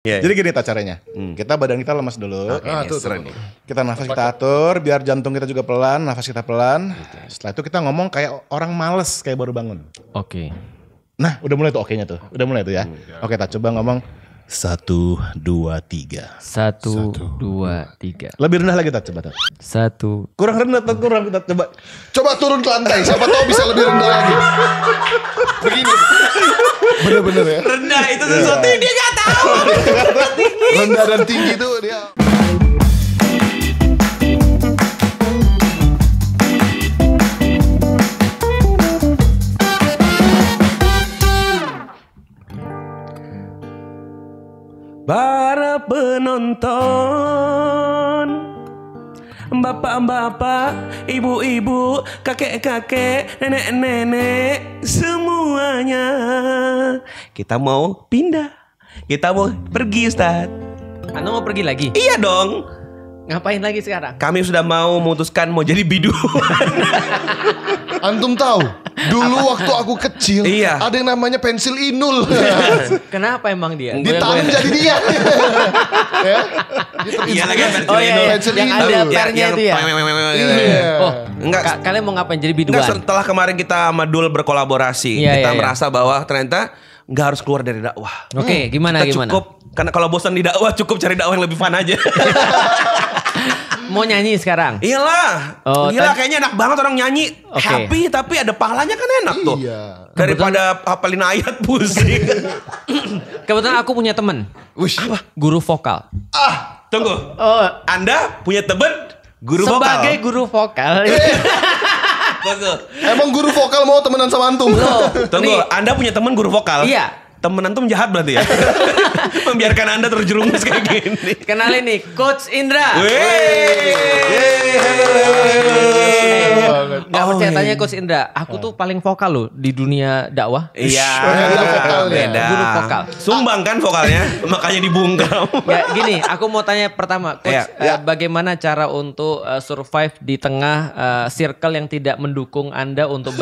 Jadi gini caranya. Kita badan kita lemas dulu. Tuh. Kita nafas kita atur biar jantung kita juga pelan, nafas kita pelan. Setelah itu kita ngomong kayak orang males kayak baru bangun. Oke. Nah, udah mulai tuh oke-nya tuh. Udah mulai tuh ya. Oke, kita coba ngomong 1, 2, 3. 1, 2, 3. Lebih rendah lagi kita coba tuh. 1. Kurang rendah, kurang kita coba. Coba turun ke lantai, siapa tahu bisa lebih rendah lagi. Begini. Bener-bener ya. Rendah itu sesuatu yang dia gak tahu. Rendah dan tinggi tuh dia. Para penonton, bapak-bapak, ibu-ibu, kakek-kakek, nenek-nenek, semuanya. Kita mau pindah. Kita mau pergi, Ustadz. Anda mau pergi lagi? Iya dong. Ngapain lagi sekarang? Kami sudah mau memutuskan mau jadi bidu. Antum tahu? Dulu waktu aku kecil, Iya. ada yang namanya pensil inul. Kenapa emang dia? Ditanam jadi dia. Ya? Iya lagi Oh iya, iya. pensil Yang inul. ada pernya itu ya? Iya. Oh, Enggak. kalian mau ngapain jadi biduan? Enggak, setelah kemarin kita sama Dul berkolaborasi, Iya, kita iya, iya. merasa bahwa ternyata nggak harus keluar dari dakwah. Oke, gimana Kita gimana? cukup, karena kalau bosan di dakwah cukup cari dakwah yang lebih fun aja. Mau nyanyi sekarang? Iyalah, Oh, gila kayaknya enak banget orang nyanyi. Oke. Happy tapi ada pahalanya kan enak tuh. Iya. Daripada hafalin ayat pusing. Kebetulan aku punya temen, Wish. guru vokal. Tunggu, Oh, Anda punya temen guru sebagai vokal? guru vokal. Tunggu, Emang guru vokal mau temenan sama antum? tunggu. Nih. Anda punya temen guru vokal? Iya. Temen antum jahat berarti ya? Membiarkan Anda terjerumus kayak gini. Kenalin nih, Coach Indra. Gak percaya tanya Coach Indra, aku tuh paling vokal loh di dunia dakwah. Iya, Beda vokalnya. beda. Guru vokal. Sumbang kan vokalnya, makanya dibungkam. Ya gini, aku mau tanya pertama, Coach, Iya. bagaimana cara untuk survive di tengah circle yang tidak mendukung Anda untuk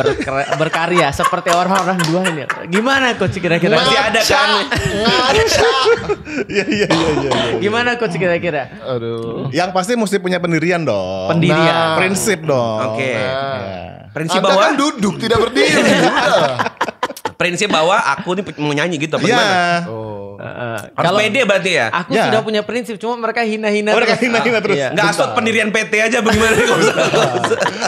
berkarya seperti orang-orang dua ini? Gimana Coach kira-kira? Masih ada kan? Ngaca. Iya. Gimana Coach kira-kira? Aduh. Yang pasti mesti punya pendirian dong. Pendirian. Prinsip dong. Oke. Ya. Prinsip Anda bahwa kan duduk, tidak berdiri. Udah. prinsip bahwa aku nih mau nyanyi gitu apa Iya. gimana? Harus Kalau pede berarti ya? aku Ya. sudah punya prinsip, cuma mereka hina-hina. Oh, mereka terus. hina-hina terus. Iya. Nggak asal pendirian PT aja bagaimana? Nggak usah.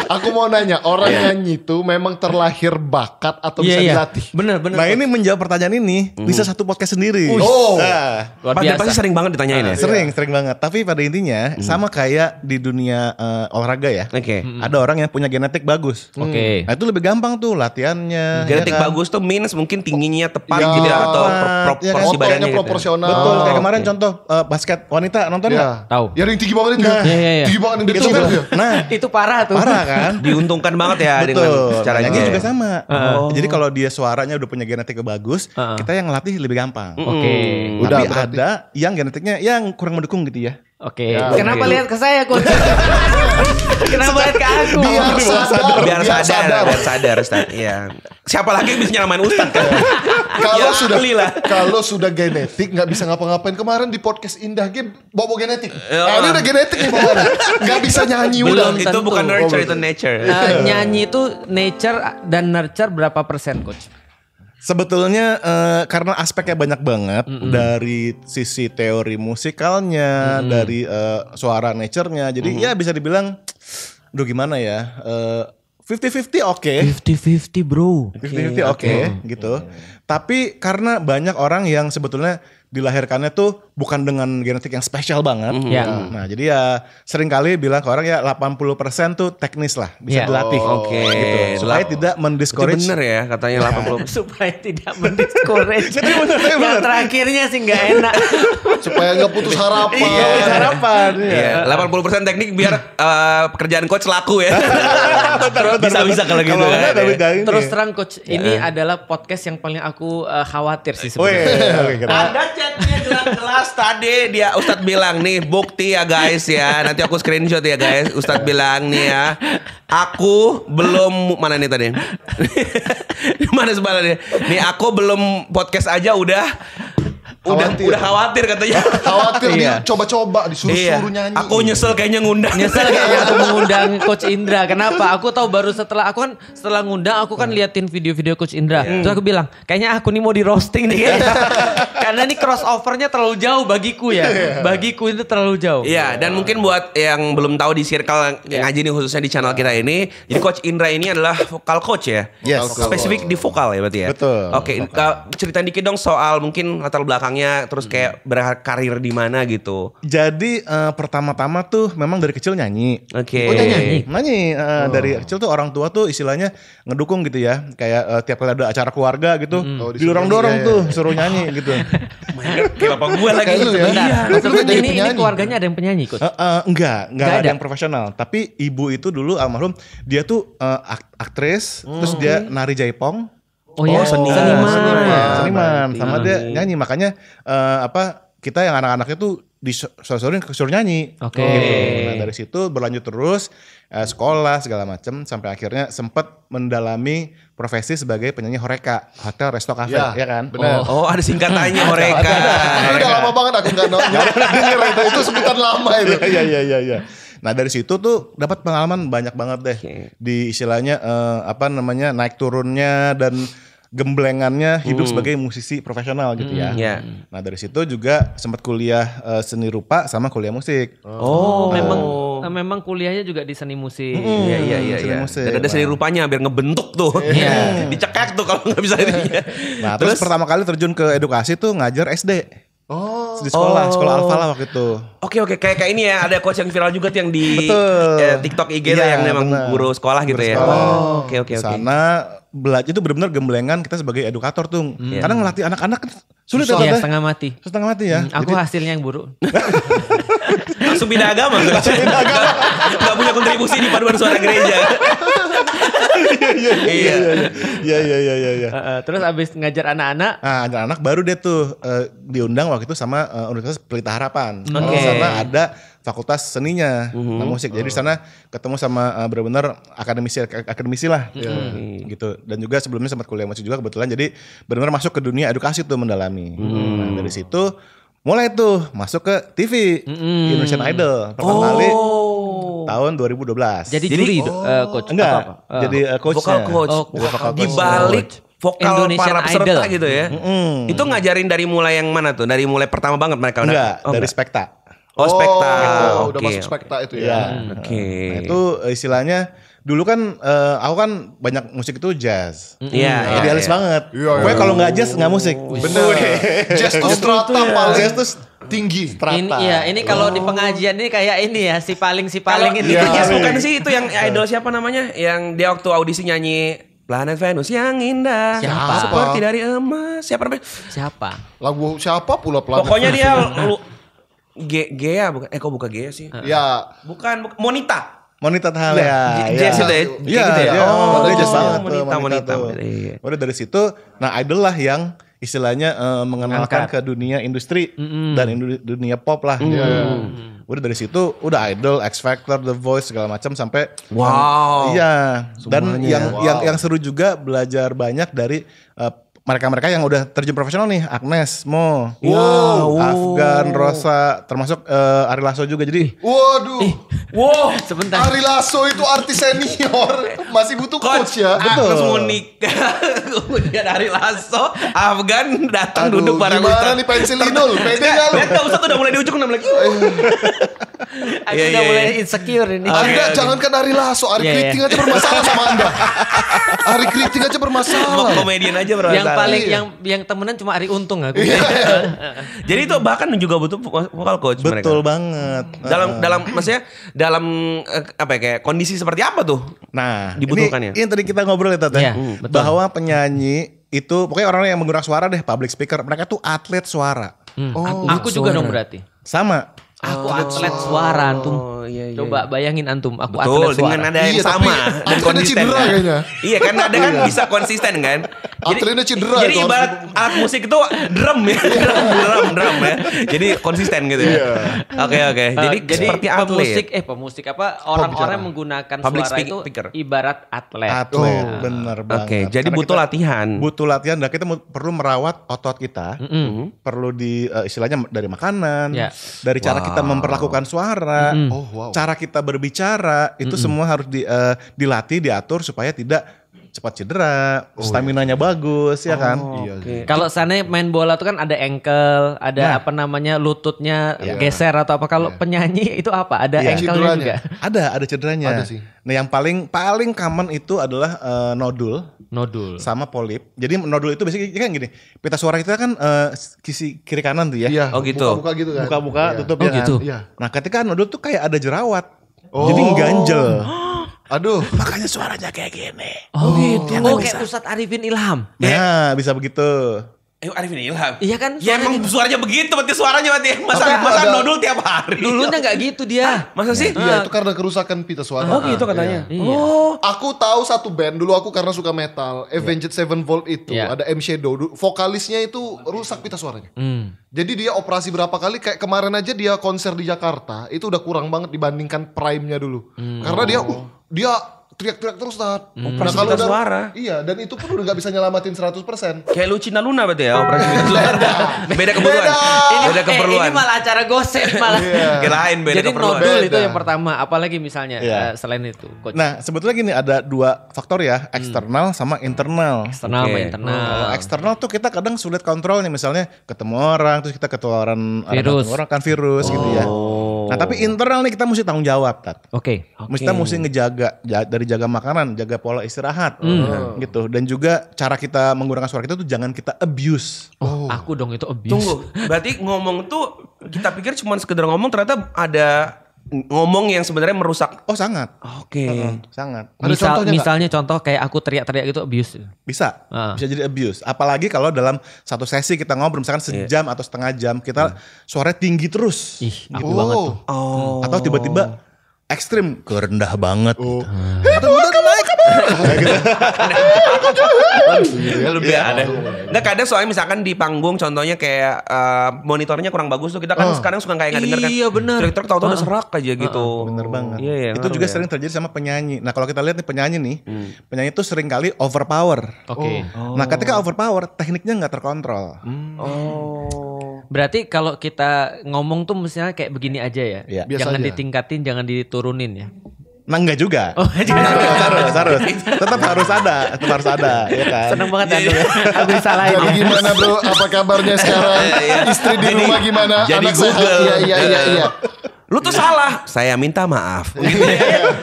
Aku mau nanya, orang nyanyi itu memang terlahir bakat atau bisa dilatih? Bener. Nah ini menjawab pertanyaan ini bisa satu podcast sendiri. Oh. Nah, Luar Pasti biasa. sering banget ditanyain ya? sering banget. Tapi pada intinya sama kayak di dunia olahraga ya. Oke. Ada orang yang punya genetik bagus. Oke. Nah itu lebih gampang tuh latihannya. Genetik ya kan? bagus tuh means mungkin tingginya tepat Ya, gitu ya, atau tepat, ya kan? proporsi Otaknya badannya gitu. proporsional. Betul. Kayak kemarin oke. contoh basket wanita nonton Iya. nggak? Tahu. Ya yang tinggi banget itu. Iya. Tinggi banget yang Itu dicopet kan. dia. Nah Itu parah tuh. parah kan? Diuntungkan banget ya dengan Betul. caranya. Nyanyi juga sama. Oh. Jadi kalau dia suaranya udah punya genetik bagus, kita yang ngelatih lebih gampang. Oke. Udah, Tapi berarti. ada yang genetiknya yang kurang mendukung gitu ya. Oke. Ya, Kenapa oke. lihat ke saya, Coach? Kenapa lihat ke aku? Biar sadar. Biar sadar Ustaz. Iya. Siapa lagi yang bisa nyelamain Ustaz kan? Kalau Ya, sudah ahli lah. kalau sudah genetik nggak bisa ngapa-ngapain. Kemarin di podcast Indah Game bawa genetik. Ya. Nah, ini udah genetik nih bawaannya. Nggak bisa nyanyi Belum udah. Itu tentu. bukan nurture, itu nature. Nyanyi itu nature dan nurture berapa persen, Coach? Sebetulnya karena aspeknya banyak banget dari sisi teori musikalnya, dari suara nature-nya. Jadi ya bisa dibilang, duh gimana ya, 50-50 oke. 50-50 bro. 50-50 oke gitu. Tapi karena banyak orang yang sebetulnya dilahirkannya tuh bukan dengan genetik yang spesial banget. Ya. Nah jadi ya sering kali bilang ke orang ya 80% tuh teknis lah. Bisa Ya. dilatih. Oke. Gitu. Supaya tidak Itu mendiscourage. bener ya katanya 80. Supaya tidak mendiscourage. bener. Yang terakhirnya sih nggak enak. Supaya nggak putus harapan. Iya, harapan. Iya, 80% teknik biar pekerjaan coach laku ya. Bisa kalau gitu. Kalau kan. enggak, tapi enggak ini. Terus terang Coach, ini adalah podcast yang paling aku khawatir sih Wih, sebenarnya. oke, keren. Ada chatnya jelas-jelas tadi dia Ustadz bilang nih bukti ya guys ya, nanti aku screenshot ya guys. Ustadz bilang nih ya, aku belum mana nih tadi? Mana sebelah nih? Nih aku belum podcast aja udah Khawatir. Udah khawatir katanya. Khawatir dia Iya. coba-coba disuruh-suruh nyanyi. Aku nyesel kayaknya ngundang. Nyesel kayaknya aku mengundang Coach Indra. Kenapa? Aku tahu baru setelah ngundang aku kan liatin video-video Coach Indra. Terus aku bilang, kayaknya aku nih mau di roasting nih kayaknya. Karena ini crossovernya terlalu jauh bagiku ya. Bagiku itu terlalu jauh. Iya, dan mungkin buat yang belum tahu di circle yang ngaji nih khususnya di channel kita ini, jadi Coach Indra ini adalah vokal coach ya. Yes. Spesifik di vokal ya berarti ya. Betul. Oke, ceritain dikit dong soal mungkin latar belakangnya, terus kayak berkarir di mana gitu. Jadi pertama-tama tuh memang dari kecil nyanyi. Oke. Oh, nyanyi? Nyanyi dari kecil tuh orang tua tuh istilahnya ngedukung gitu ya. Kayak tiap kali ada acara keluarga gitu, Oh, didorong-dorong disuruh, tuh iya. suruh nyanyi gitu. Kayak bapak gue lagi. Kayak lu ya. Bentar, Lu maksudnya jadi ini penyanyi. keluarganya ada yang penyanyi Coach? Enggak Nggak ada ada? yang profesional. Tapi ibu itu dulu almarhum, dia tuh aktris, terus dia nari jaipong. Oh ya, Seniman. Sama dia nyanyi. Makanya kita yang anak-anaknya tuh disuruh nyanyi. Oke. Gitu. Nah dari situ berlanjut terus sekolah segala macam sampai akhirnya sempat mendalami profesi sebagai penyanyi horeca, hotel, resto, cafe, Ya, ya kan? benar. Oh, ada singkatannya mereka. Tapi udah lama banget aku nggak denger itu sebutan lama itu. Iya. Nah dari situ tuh dapat pengalaman banyak banget deh di istilahnya naik turunnya dan gemblengannya hidup sebagai musisi profesional gitu ya. Iya. Nah dari situ juga sempat kuliah seni rupa sama kuliah musik. Oh, memang kuliahnya juga di seni musik. Iya. seni musik. Dan ada seni rupanya biar ngebentuk tuh. Iya. Dicekek tuh kalau nggak bisa. Nah terus pertama kali terjun ke edukasi tuh ngajar SD. Oh. Di sekolah Al-Falah waktu itu. Oke, kayak ini ya, ada coach yang viral juga tuh yang di Betul. TikTok IG tuh Iya, yang memang bener. guru sekolah gitu ya. sekolah. Oh, oke. Di sana belajar itu benar-benar gemblengan kita sebagai edukator tuh. Karena ngelatih anak-anak kan sulit ya Iya, Tante? setengah mati. Setengah mati ya. Aku hasilnya yang buruk. Langsung beda agama tuh. Gak punya kontribusi di paduan suara gereja. Iya. Terus abis ngajar anak-anak, Nah, anak-anak baru deh tuh diundang waktu itu sama Universitas Pelita Harapan. Oke. Di sana ada fakultas seninya, nah, musik. Jadi di sana ketemu sama benar-benar akademisi lah, gitu. Dan juga sebelumnya sempat kuliah musik juga kebetulan. Jadi benar-benar masuk ke dunia edukasi tuh mendalami. Nah, dari situ mulai tuh masuk ke TV, Indonesian Idol pertama kali tahun 2012. jadi juri itu, Coach. enggak, Apa? jadi coachnya. Vokal coach. Oh, Jadi vokal Di coach. balik vokal Indonesian para peserta Idol. gitu ya. Itu ngajarin dari mulai yang mana tuh? Dari mulai pertama banget mereka? Enggak, Oh, dari enggak. Spekta. Oh, Spekta. Udah Oke. masuk Spekta itu Iya. ya. Oke. Nah, itu istilahnya dulu kan aku kan banyak musik itu jazz. Iya, Idealis iya. banget. Iya, Pokoknya iya. kalau nggak jazz nggak musik. Bener. Jazz tuh strata paling Jazz tuh tinggi. Ini kalau di pengajian ini kayak ini ya, si paling ini. Itu jazz bukan sih, itu yang idol siapa namanya? Yang dia waktu audisi nyanyi Planet Venus yang indah. Siapa? Seperti dari emas. Siapa namanya? Siapa? Lagu siapa pula Planet Pokoknya Venus? dia Gea bukan? Kok bukan Gea sih? Ya. Bukan Monita. Monita Thalia. Jazz itu ya? Iya, Gitu ya? dia Oh, dia jazz oh, banget tuh, Monita. tuh. Iya. Udah dari situ, nah Idol lah yang istilahnya mengenalkan Angkat. ke dunia industri dan dunia pop lah. Udah dari situ udah Idol, X Factor, The Voice segala macam sampai Wow. iya. Dan Semuanya. yang seru juga belajar banyak dari mereka-mereka yang udah terjun profesional nih, Agnes, Mo, Afgan, Rosa, termasuk Ari Lasso juga. Jadi Waduh. Wow. Sebentar. Ari Lasso itu artis senior. Masih butuh coach ya. Terus mau nikah. Kemudian Ari Lasso, Afgan datang Aduh, duduk bareng gimana Ustaz. nih pensilinul? Pede gak lu? Lihat gak Ustaz udah mulai di ujung lagi. Aku Iya, udah iya, mulai iya. insecure ini. Anda jangankan Ari Lasso, Ari Iya, iya. Kriting aja bermasalah sama Anda. Ari Kriting aja Mau bermasalah. komedian aja bro. Yang paling Iya. yang temenan cuma Ari Untung aku. Jadi itu bahkan juga butuh vokal coach mereka. betul banget. Dalam maksudnya dalam apa ya kayak kondisi seperti apa tuh? Nah, Dibutuhkan ya? ini tadi kita ngobrol ya Tata. Iya, betul. Bahwa penyanyi itu pokoknya orang yang menggunakan suara deh, public speaker, mereka tuh atlet suara. Aku juga dong berarti. Sama. Aku atlet suara tuh. iya. Coba bayangin antum, aku Betul, atlet dengan suara. nada yang Iya, sama tapi dan atletnya konsisten. cedera Kan? kayaknya. Iya kan nada kan bisa konsisten kan. Atletnya cedera Jadi itu, ibarat alat musik itu drum ya, drum ya. Jadi konsisten gitu ya. Oke. Jadi seperti atlet. Pemusik apa orang-orang yang menggunakan Public suara itu speaker. ibarat atlet. Atlet, bener banget. Oke, jadi Karena butuh kita latihan. Butuh latihan dan kita perlu merawat otot kita. Perlu istilahnya dari makanan, Ya. dari cara kita memperlakukan suara, Oh, wow. cara kita berbicara, itu semua harus dilatih, diatur supaya tidak cepat cedera, staminanya bagus ya kan. Iya. Oke. Kalau sana main bola tuh kan ada ankle, ada apa namanya lututnya geser atau apa. Kalau penyanyi itu apa? Ada Iya. ankle-nya Cederanya. juga. Ada cederanya. Ada sih. Nah, yang paling common itu adalah nodul Nodul. sama polip. Jadi nodul itu biasanya kan gini, pita suara kita kan sisi kiri kanan tuh ya. Iya. Oh, gitu. Buka-buka gitu kan. Buka-buka, Iya. tutup Oh, ya kan? gitu. Iya. Nah, ketika nodul tuh kayak ada jerawat. Oh. Jadi ganjel. Aduh. Makanya suaranya kayak gini. Oh gitu. Oh kayak Ustadz Arifin Ilham. Nah, bisa begitu. Arifin Ilham. Iya kan, Ya suaranya emang suaranya begitu berarti suaranya berarti. Masa ada- nodul tiap hari. Dulunya nggak gitu dia. Masa sih? Iya, itu karena kerusakan pita suara. Oh gitu katanya. Iya. Oh. Aku tahu satu band dulu aku karena suka metal, Avenged Sevenfold itu Iya. ada M Shadow, vokalisnya itu rusak pita suaranya. Hmm. Jadi dia operasi berapa kali, kayak kemarin aja dia konser di Jakarta itu udah kurang banget dibandingkan prime-nya dulu. Karena dia teriak-teriak terus Tat. Operasi pita suara. Iya, dan itu pun udah gak bisa nyelamatin 100%. Kayak Lucina Luna berarti ya operasi pita suara. Beda kebutuhan. Beda. Beda keperluan. Ini malah acara gosip malah. Kirain beda Jadi keperluan. nodul itu Beda. yang pertama. Apalagi misalnya Iya. selain itu, coach. Nah, sebetulnya gini ada dua faktor ya, eksternal sama internal. Eksternal sama Oke. internal. Kalau eksternal tuh kita kadang sulit kontrolnya, misalnya ketemu orang terus kita ketularan Virus. orang kan virus gitu ya. Nah, tapi internal nih kita mesti tanggung jawab, Tat. Oke. Kita mesti ngejaga dari jaga makanan, jaga pola istirahat gitu. Dan juga cara kita menggunakan suara kita tuh jangan kita abuse. Oh, aku dong itu abuse. Tunggu, berarti ngomong tuh kita pikir cuma sekedar ngomong, ternyata ada ngomong yang sebenarnya merusak. Oh, sangat. Oke. Sangat. Ada contohnya nggak? Misalnya contoh kayak aku teriak-teriak itu abuse. Bisa. Ah. Bisa jadi abuse. Apalagi kalau dalam satu sesi kita ngobrol misalkan sejam atau setengah jam, kita suaranya tinggi terus. Ih, gitu banget tuh. Oh. Atau tiba-tiba ekstrim kerendah banget gitu. Atau udah naik Lebih ada. Nggak kadang soalnya misalkan di panggung contohnya kayak monitornya kurang bagus tuh kita kan sekarang suka kayak nggak denger kan. Iya, bener. Truk-truk tahu-tahu udah serak aja gitu. Bener banget. Iya, iya, Itu ngaruh juga ya. sering terjadi sama penyanyi. Nah, kalau kita lihat nih penyanyi nih, penyanyi itu sering kali overpower. Oke. Nah, ketika overpower, tekniknya nggak terkontrol. Oh. Berarti kalau kita ngomong tuh misalnya kayak begini aja ya. Iya. Biasa Jangan aja. ditingkatin, jangan diturunin ya. Nah, enggak juga. Oh, harus. Tetap harus ada, ya kan? Seneng banget Anda. Aku disalahin. Jadi ya. gimana bro, apa kabarnya sekarang? Istri di rumah gimana? jadi Anak sehat? Google. Iya. Lu tuh salah. Saya minta maaf.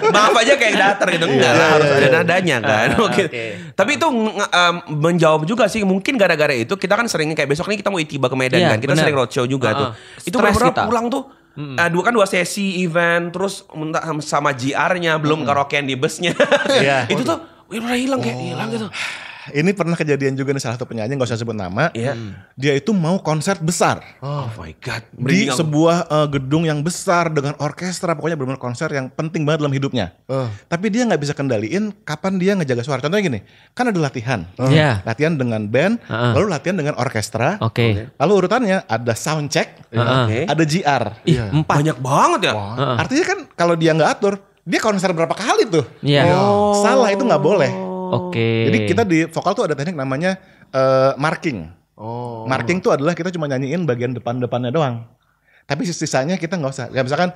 Maaf aja kayak datar gitu. Enggak lah, harus ada nadanya kan. Oke. oke. Tapi itu menjawab juga sih. Mungkin gara-gara itu kita kan sering kayak besok nih kita mau itiba ke Medan Iya, kan. Kita benar. sering roadshow juga tuh. Itu Stres beberapa kita. pulang tuh. Dua sesi event terus sama GR-nya belum karaokean di busnya. Iya. Itu tuh udah hilang kayak hilang gitu. Ini pernah kejadian juga nih salah satu penyanyi, nggak usah sebut nama. Iya. Dia itu mau konser besar Oh my god. di Merinding aku. sebuah gedung yang besar dengan orkestra, pokoknya benar-benar konser yang penting banget dalam hidupnya. Tapi dia nggak bisa kendaliin kapan dia ngejaga suara. Contohnya gini, kan ada latihan, Iya. latihan dengan band, lalu latihan dengan orkestra. Oke. Lalu urutannya ada sound check, Oke. ada GR. Ih, 4. Banyak banget ya. Artinya kan kalau dia nggak atur, dia konser berapa kali tuh? Iya. Salah, itu nggak boleh. Oke. Jadi kita di vokal tuh ada teknik namanya marking. Marking tuh adalah kita cuma nyanyiin bagian depan-depannya doang. Tapi sisanya kita nggak usah. Ya misalkan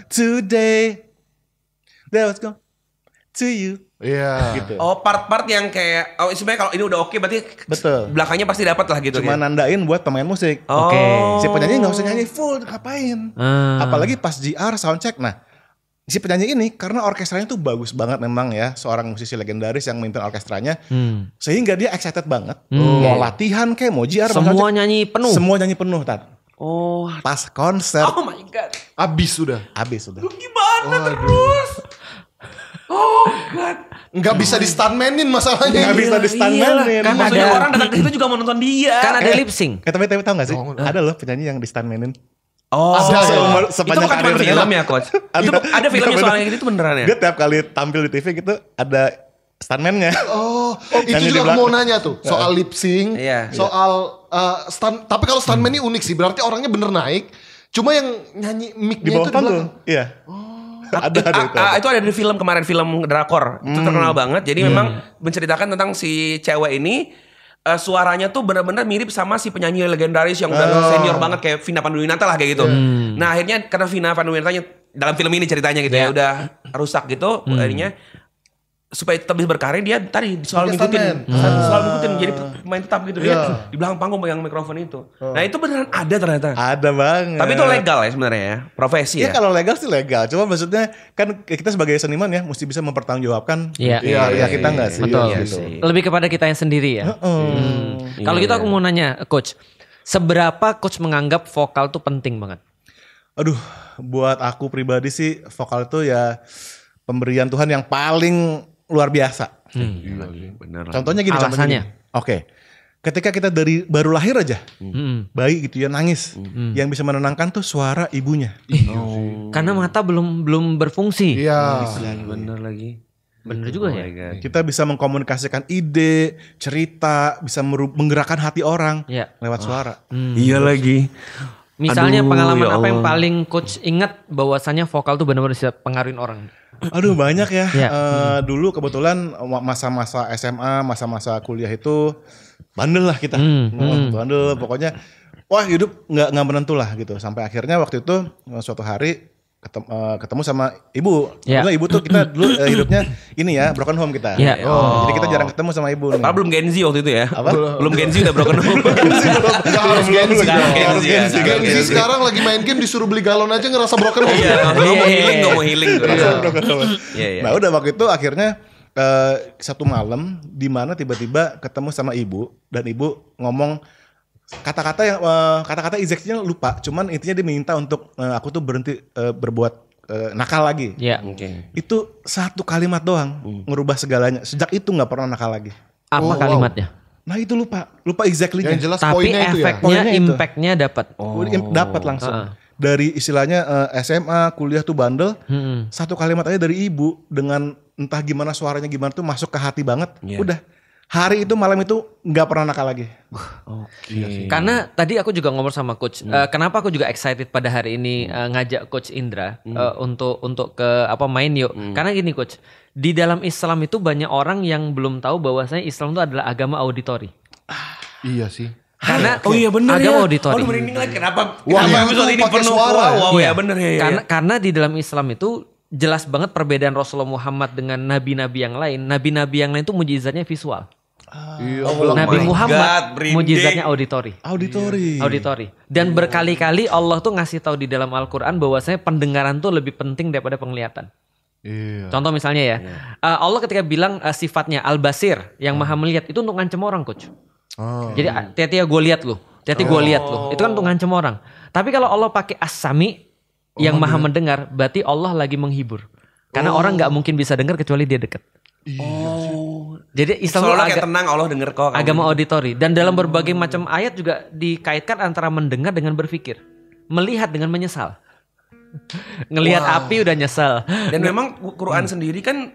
today that was go to you. Iya. Gitu. Oh part-part yang kayak sebenarnya kalau ini udah oke berarti Betul. belakangnya pasti dapat lah gitu. Cuma kayak. nandain buat pemain musik. Oke. Si penyanyi nggak usah nyanyi full, ngapain? Apalagi pas GR soundcheck. Nah, si penyanyi ini karena orkestranya tuh bagus banget memang ya, seorang musisi legendaris yang memimpin orkestranya, sehingga dia excited banget. Mau latihan kayak mau GR, mau Semua soundcheck, nyanyi penuh. semua nyanyi penuh, Tat. Oh. Pas konser, Oh my god. Abis sudah. habis sudah. Gimana terus? Oh god. Nggak bisa di stuntmanin masalahnya. Nggak bisa di stuntmanin. Kan Maksudnya ada- orang datang ke situ juga mau nonton dia. Kan ada lip sync. Tapi tahu gak sih? Ada loh penyanyi yang di stuntmanin. Oh, Ada ya? itu Sepanjang bukan cuma karirnya. film ya coach? Itu ada filmnya soalnya gitu beneran ya? Dia tiap kali tampil di TV gitu ada stuntman-nya. Oh, itu Nyanyi di juga aku mau belakang. nanya tuh soal lip sync, Iya. soal tapi kalau stuntman ini unik sih, berarti orangnya bener naik, cuma yang nyanyi Di mic-nya itu bawah di panggung. belakang. Iya. Ada itu. Itu ada di film kemarin, film drakor. Itu terkenal banget. Jadi memang menceritakan tentang si cewek ini suaranya tuh benar-benar mirip sama si penyanyi legendaris yang udah senior banget kayak Vina Panduwinata lah kayak gitu. Nah, akhirnya karena Vina Panduwinata dalam film ini ceritanya gitu ya udah rusak gitu, akhirnya supaya tetap bisa berkarir dia tadi selalu ngikutin, selalu ngikutin jadi pemain tetap gitu dia di belakang panggung pegang mikrofon itu. Nah, itu beneran ada ternyata. Ada banget. Tapi itu legal ya sebenarnya ya, profesi Ya ya. kalau legal sih legal. Cuma maksudnya kan kita sebagai seniman ya mesti bisa mempertanggungjawabkan Iya. karya kita nggak sih? Betul. Iya Gitu. sih. Lebih kepada kita yang sendiri ya. Kalau gitu aku mau nanya coach, seberapa coach menganggap vokal tuh penting banget? Aduh, buat aku pribadi sih vokal itu ya pemberian Tuhan yang paling luar biasa. Bener lah. Contohnya gini, Alasannya? Oke. Ketika kita dari baru lahir aja, bayi gitu ya nangis, Hmm. yang bisa menenangkan tuh suara ibunya. Karena mata belum berfungsi. Iya. Bener lagi. Bener juga ya. Kita bisa mengkomunikasikan ide, cerita, bisa menggerakkan hati orang Iya. lewat suara. Iya lagi. Misalnya Aduh, pengalaman ya apa yang Allah. paling coach ingat bahwasannya vokal tuh benar-benar bisa pengaruhin orang? Aduh banyak ya. Iya. Dulu kebetulan masa-masa SMA, masa-masa kuliah itu bandel lah kita. Bandel pokoknya. Wah hidup nggak menentu lah gitu. Sampai akhirnya waktu itu suatu hari ketemu sama ibu. Iya. Kebetulan ibu tuh kita dulu hidupnya ini ya broken home kita. Iya. Jadi kita jarang ketemu sama ibu. nih. Padahal belum Gen Z waktu itu ya. Apa? Belum Gen Z udah broken home. Gak harus Gen Z. Nggak harus Gen Z, ya. Gen Nggak Z Gen Z. sekarang lagi main game disuruh beli galon aja ngerasa broken home. Iya, nggak mau healing, nggak mau healing. Broken home. Iya, iya. Nah udah waktu itu akhirnya satu malam di mana tiba-tiba ketemu sama ibu dan ibu ngomong kata-kata yang kata-kata exactnya lupa, cuman intinya dia minta untuk aku tuh berhenti berbuat nakal lagi. Iya. Oke. Itu satu kalimat doang ngerubah segalanya. Sejak itu nggak pernah nakal lagi. Apa Oh, wow. kalimatnya? Nah itu lupa exactly-nya. Yang jelas Tapi poinnya itu ya. efeknya, Poinnya itu. impactnya dapat. Dapat langsung. Dari istilahnya SMA, kuliah tuh bandel. Satu kalimat aja dari ibu dengan entah gimana suaranya gimana tuh masuk ke hati banget. Iya. Udah. Hari itu malam itu nggak pernah nakal lagi. Karena tadi aku juga ngomong sama coach. Kenapa aku juga excited pada hari ini ngajak coach Indra untuk ke main yuk. Karena gini coach, di dalam Islam itu banyak orang yang belum tahu bahwasanya Islam itu adalah agama auditori. Iya sih. Karena Oh iya bener ya. agama auditori. Aduh merinding lagi. Kenapa? Wah, Kenapa itu episode ini pakai penuh suara ya? Wow Iya. ya bener ya. Karena di dalam Islam itu jelas banget perbedaan Rasulullah Muhammad dengan nabi-nabi yang lain. Nabi-nabi yang lain itu mujizatnya visual. Iya. Nabi my Muhammad God, merinding. mujizatnya auditori. Auditori. Dan berkali-kali Allah tuh ngasih tahu di dalam Al-Qur'an bahwasanya pendengaran tuh lebih penting daripada penglihatan. Iya. Contoh misalnya ya, Allah ketika bilang sifatnya Al-Basir yang maha melihat itu untuk ngancem orang coach. Jadi hati-hati ya gue lihat lu, hati-hati gue lihat lu. Itu kan untuk ngancem orang. Tapi kalau Allah pakai As-Sami yang maha mendengar, berarti Allah lagi menghibur. Karena orang nggak mungkin bisa dengar kecuali dia dekat. Jadi Islam itu Soalnya kayak tenang Allah denger kok. agama auditori. Dan dalam berbagai macam ayat juga dikaitkan antara mendengar dengan berpikir. Melihat dengan menyesal. Ngelihat api udah nyesel. Dan memang Quran sendiri kan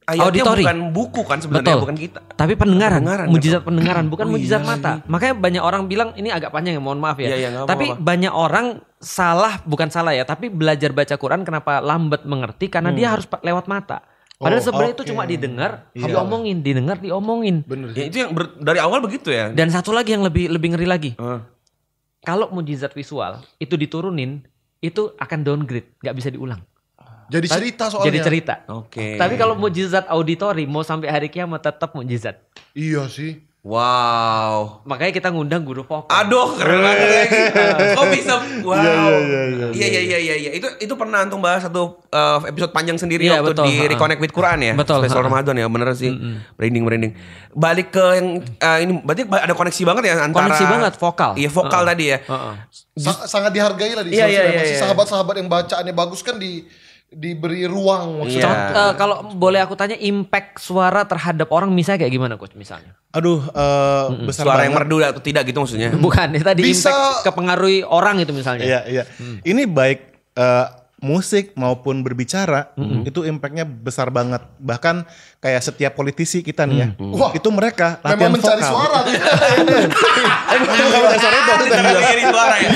ayatnya Auditori. bukan buku kan sebenarnya, Betul. bukan kita. Tapi pendengaran, Pendengaran, mujizat pendengaran, bukan Oh, mujizat iya mata. Makanya banyak orang bilang ini agak panjang ya, mohon maaf ya. Iya, iya, nggak tapi apa-apa. banyak orang salah, bukan salah ya, tapi belajar baca Quran kenapa lambat mengerti karena dia harus lewat mata. Padahal sebenarnya itu cuma didengar, diomongin. Bener. Ya itu yang dari awal begitu ya. Dan satu lagi yang lebih ngeri lagi. Ah. Kalau mujizat visual itu diturunin, itu akan downgrade, nggak bisa diulang. Jadi cerita soalnya. Jadi cerita. Oke. Tapi kalau mujizat auditori mau sampai hari kiamat tetap mujizat. Iya sih. Wow. Makanya kita ngundang guru vokal. Aduh, keren banget lagi. Kok bisa? Wow. Iya. Itu pernah antum bahas satu episode panjang sendiri Iya, waktu betul. di Reconnect with Quran ya. Betul. Spesial Ramadan ya, bener sih. Merinding. Balik ke yang ini berarti ada koneksi banget ya antara Koneksi banget, vokal. Iya, vokal tadi ya. Sangat dihargai lah di Iya, Islam. iya, Masih iya. sahabat-sahabat yang bacaannya bagus kan diberi ruang maksudnya. Iya. Kalau boleh aku tanya impact suara terhadap orang misalnya kayak gimana coach misalnya? Aduh, besar Suara yang banget. merdu atau tidak gitu maksudnya. Bukan, tadi Bisa- impact kepengaruhi orang itu misalnya. Iya, iya. Ini baik musik maupun berbicara itu impactnya besar banget. Bahkan kayak setiap politisi kita nih ya, Wah, itu mereka latihan Memang mencari vokal. suara tuh. Bukan mencari suara itu. Dari suara ya.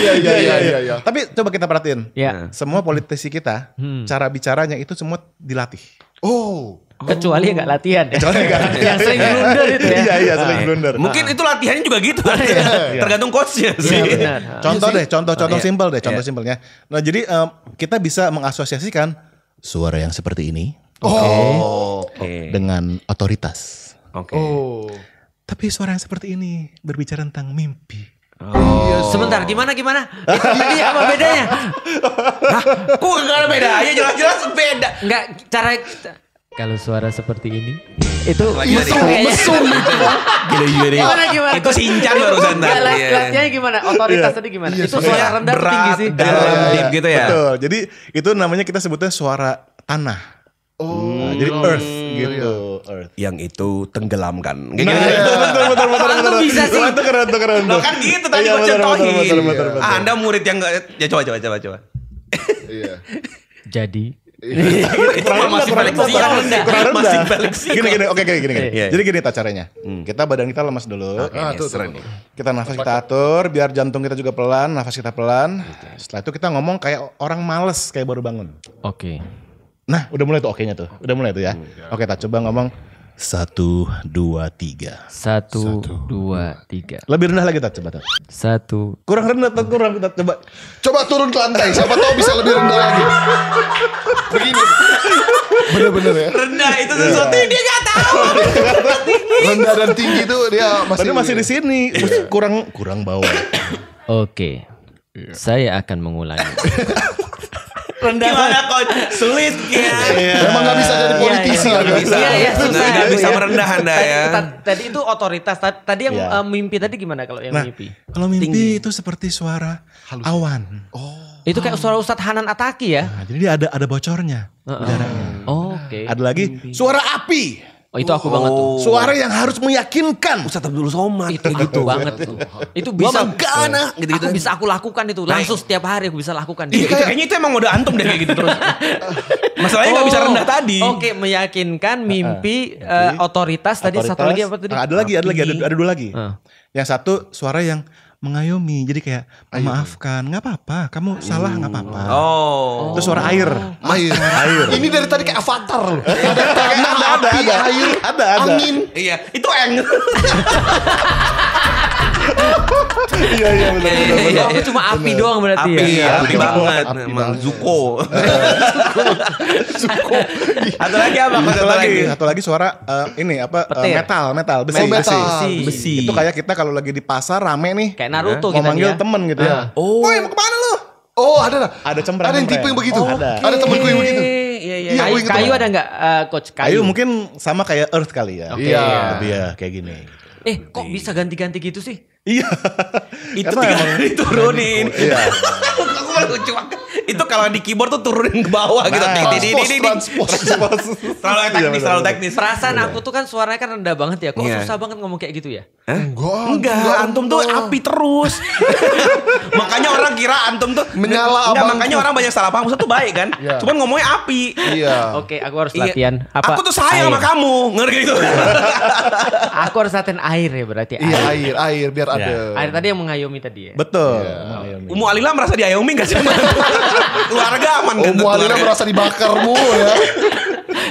Iya. Tapi coba kita perhatiin, Ya. semua politisi kita cara bicaranya itu semua dilatih. Oh. Kecuali yang gak latihan. Kecuali nggak latihan. Yang sering blunder itu ya. Iya, sering blunder. Mungkin itu latihannya juga gitu. Tergantung coachnya sih. Iya benar. Contoh simpel deh, contoh simpelnya. Nah, jadi kita bisa mengasosiasikan suara yang seperti ini Oke. dengan otoritas. Oke. Oh. Tapi suara yang seperti ini berbicara tentang mimpi. Sebentar, gimana? Itu tadi apa bedanya? Kok gak ada bedanya? Jelas-jelas beda. Enggak, cara kalau suara seperti ini itu Mesum. Gimana? Itu Shinchan barusan Enggak, tadi. Latihannya gimana? Otoritas tadi gimana? Itu suara rendah atau tinggi Berat, sih? dalam, deep gitu ya. Betul. Jadi itu namanya kita sebutnya suara tanah. Oh. Nah, jadi earth gitu. Earth. Yang itu tenggelamkan. Nah, betul. Apaan tuh bisa sih? Itu keren. Lo kan gitu tadi Iya, gue betul, contohin. betul. Ah, Anda murid yang gak... Ya coba. Iya. Jadi Itu masih balik siang. Masih balik siang. Gini. Oke, gini. Iya. Jadi gini caranya. Kita badan kita lemas dulu. Tuh. Kita nafas kita atur biar jantung kita juga pelan, nafas kita pelan. Setelah itu kita ngomong kayak orang males kayak baru bangun. oke. Nah, udah mulai tuh oke-nya tuh. Udah mulai tuh ya. Oke, kita coba ngomong 1 2 3. 1 2 3. Lebih rendah lagi coba tuh. 1. Kurang rendah tuh, kurang kita coba. Coba turun ke lantai. Siapa tahu bisa lebih rendah lagi. Begini. Bener-bener ya. Rendah itu sesuatu yang dia gak tahu. Rendah dan tinggi tuh dia Tadi masih di sini. Kurang bawah. Oke. Saya akan mengulangi. Gimana coach? Sulit ya. Memang gak bisa jadi politisi Iya, ya. Gak bisa. Iya, susah. Gak bisa Iya. merendah Anda ya. Tadi itu otoritas. Tadi yang Iya. mimpi tadi gimana kalau yang Nah, mimpi? kalau mimpi itu seperti suara awan. Itu kayak suara Ustadz Hanan Ataki ya? Nah, jadi dia ada bocornya. Udaranya. Oke. Ada lagi suara api. Oh, itu aku banget tuh. Suara yang harus meyakinkan. Ustadz Abdul Somad. Itu gitu banget tuh. Itu bisa Gana gitu-gitu. aku lakukan itu. Langsung setiap hari aku bisa lakukan. Iya, itu kayaknya itu emang udah antum deh kayak gitu terus. Masalahnya gak bisa rendah tadi. Oke, meyakinkan mimpi otoritas tadi satu lagi apa tadi? Ada dua lagi. Ah. Yang satu suara yang mengayomi. Jadi kayak memaafkan, nggak apa-apa. Kamu salah nggak apa-apa. Oh. Itu suara air. Air. Ini dari tadi kayak avatar loh. Ada tanah, api, air, Ada. angin. Iya, itu eng. Iya benar. Aku cuma api doang berarti Api, ya. api banget. Api Emang banget. Zuko. Satu lagi apa? Satu lagi suara ini apa Petir. metal besi. Oh, metal. Besi. Itu kayak kita kalau lagi di pasar rame nih. Kayak Naruto mau kita manggil nih ya. temen gitu ya. Oh. Woi mau kemana lu? Oh ada. Ada cempreng. Ada yang tipe yang begitu. Ada. Ada temanku yang begitu. Iya. Iya, Kayu, gua inget kayu banget. ada nggak coach? Kayu mungkin sama kayak Earth kali ya. Oke. Iya. Lebih ya kayak gini. Kok bisa ganti-ganti gitu sih? Iya. Itu Karena tinggal emang- diturunin. Iya. Aku malah lucu banget. Itu kalau di keyboard tuh turunin ke bawah gitu. Nah, Terlalu teknis. Perasaan aku tuh kan suaranya kan rendah banget ya. Kok Iya. susah banget ngomong kayak gitu ya? Enggak, antum tuh api terus. Makanya orang kira antum tuh Menyala Enggak, abangku. makanya orang banyak salah paham. Ustaz tuh baik kan? Iya. Cuman ngomongnya api. Iya. Oke, aku harus Iya. latihan. Apa? Aku tuh sayang sama kamu. Ngerti gitu. Aku harus latihan air ya berarti. Iya air biar ada. Air tadi yang mengayomi tadi ya. Betul. Umu Alila merasa diayomi gak sih? Keluarga aman kan? Om Alina merasa dibakarmu ya.